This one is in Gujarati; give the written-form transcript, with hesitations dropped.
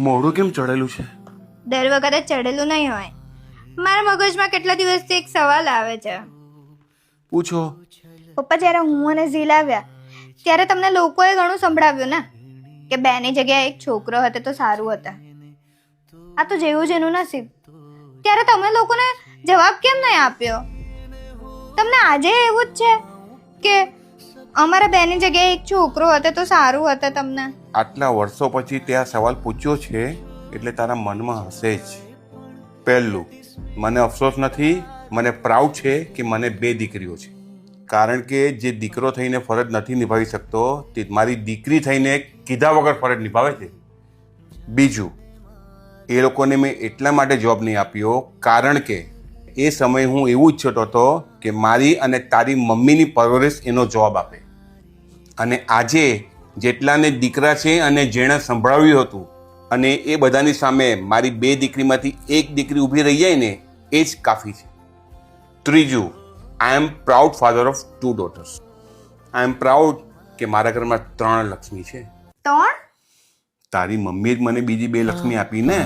મોઢું કેમ ચડેલું છે? દર વખતે ચડેલું નહીં હોય. મારા મગજમાં કેટલા દિવસથી એક સવાલ આવે છે. પૂછો. પપ્પા, જ્યારે હું અને ઝીલ આવ્યા ત્યારે તમને લોકોએ ઘણું સંભળાવ્યું ને કે બેની જગ્યાએ એક છોકરો હતો તો સારું હતા. આ તો જેવું જેનું નસીબ. ત્યારે તમે લોકોને જવાબ કેમ નહીં આપ્યો? તમને આજે એવું જ છે કે અમારા બેની જગ્યાએ એક છોકરો હતો તો સારું હતું તમને? આટલા વર્ષો પછી તે આ સવાલ પૂછ્યો છે એટલે તારા મનમાં હશે જ. પહેલું, મને અફસોસ નથી, મને પ્રાઉડ છે કે મને 2 દીકરીઓ છે. કારણ કે જે દીકરો થઈને ફરજ નથી નિભાવી શકતો તે મારી દીકરી થઈને કીધા વગર ફરજ નિભાવે છે. બીજું, એ લોકોને મેં એટલા માટે જોબ નહીં આપ્યો કારણ કે એ સમયે હું એવું ઈચ્છતો હતો કે મારી અને તારી મમ્મીની પરવરિશ એનો જવાબ આપે. અને આજે જેટલાને દીકરા છે અને જેણે સંભળાવ્યું હતું અને એ બધાની સામે મારી 2 દીકરીમાંથી 1 દીકરી ઊભી રહી જાય ને એ જ કાફી છે. ત્રીજું, I am proud father of 2 daughters. I am proud કે મારા ઘરમાં 3 લક્ષ્મી છે. 3? તારી મમ્મીએ જ મને બીજી 2 લક્ષ્મી આપી ને.